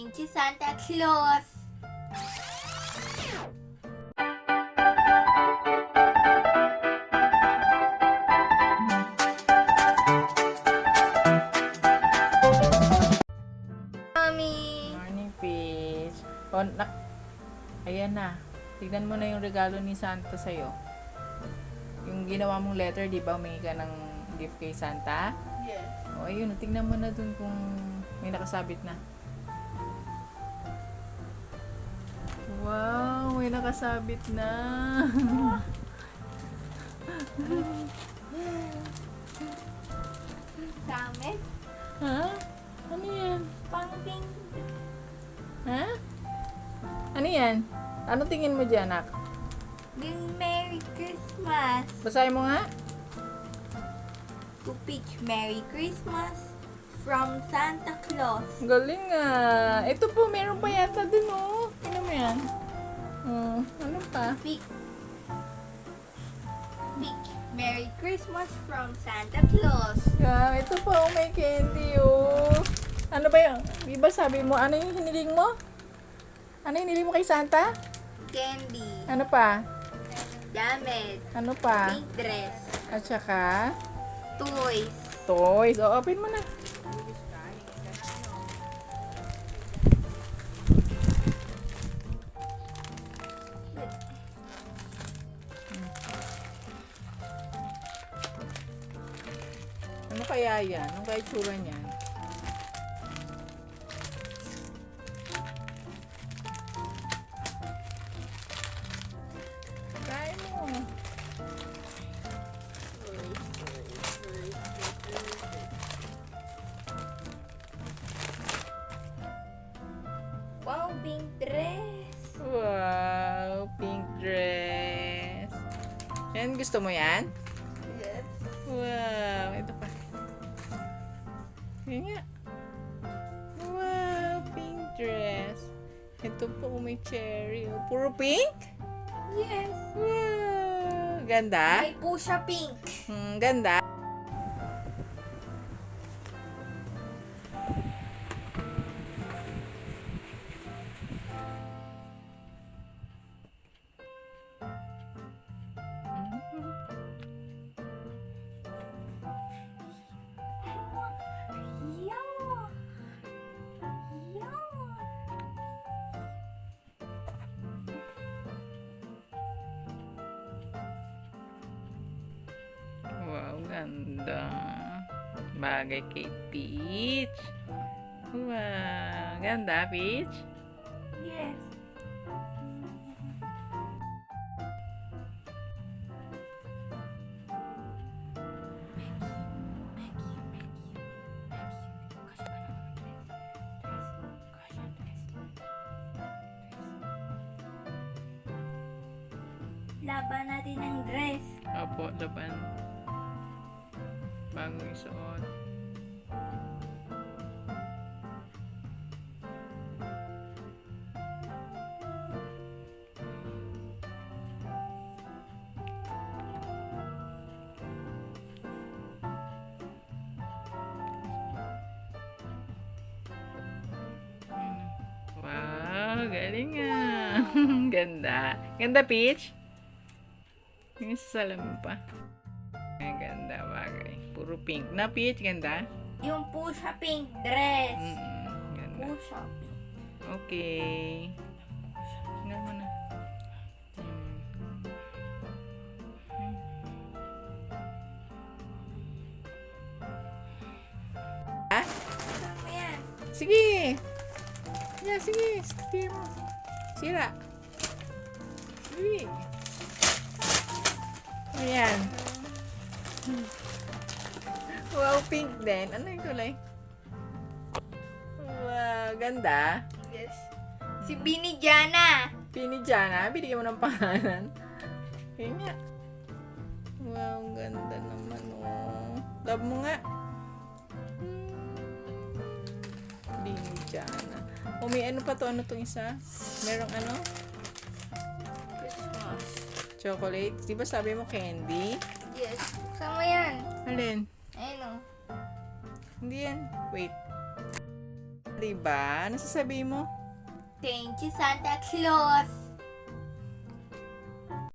Thank you, Santa Claus. Mommy. Morning, Peach. Ayan na. Tignan mo na yung regalo ni Santa sa'yo. Yung ginawa mong letter, di ba? May ka ng gift kay Santa? Yes. O, ayun. Tignan mo na dun kung may nakasabit na. Wow! May nakasabit na. Damit? Ha? Ano yan? Pang-pink. Ha? Ano yan? Ano tingin mo dyan, anak? Yung Merry Christmas. Basahin mo nga. To Peach, Merry Christmas from Santa Claus. Galing ah. Ito po, meron pa yata dun, oh. Ano mo yan? Ano pa? Peach, Merry Christmas from Santa Claus. Yeah, ito pa, oh, may candy, oh. Ano ba yun? Di ba sabi mo, ano yung hiniling mo? Ano yung hiniling mo kay Santa? Candy. Ano pa? Damit. Ano pa? Pink dress. At saka, Toys. toys. O, open mo na. Ano kaya yan? Ano kaya itsura niyan? Try mo. Wow, pink dress. Wow, pink dress. Yan, gusto mo yan? Yes. Wow, ito pa. Yan nga. Wow, pink dress. Ito po, may cherry. Oh, puro pink? Yes. Wow, ganda? May pusha pink. Ganda. Yeah. Yeah. Wow, ganda. Bagay kay Peach. Wow, ganda, Peach. Yes. Laban natin ng dress. Opo, laban. Bagong isuot. Wow, galing ah. Ganda. Ganda, Peach? Yung sa salamin pa. Ang ganda, bagay. Puro pink. Na, Peach? Ganda? Yung pusha pink dress. Ganda. Pusha pink. Okay. Tingnan mo na. Ha? Ano yan? Sige! Yeah, sige. Steer mo. Sira. Sige. Ayan. Wow, pink din. Ano yung kulay? Wow, ganda. Yes. Si Binijana. Pinijana, binigyan mo ng pangalan. Yun nga. Wow, ganda naman, oh. Love mo nga. Pinijana. Oh, may ano pa to? Ano tong isa? Merong ano? Christmas. Chocolate. Di ba sabi mo candy? Yes. Sama yan. Alin? Ayun o. Hindi yan. Wait. Diba? Ano sasabihin mo? Thank you, Santa Claus.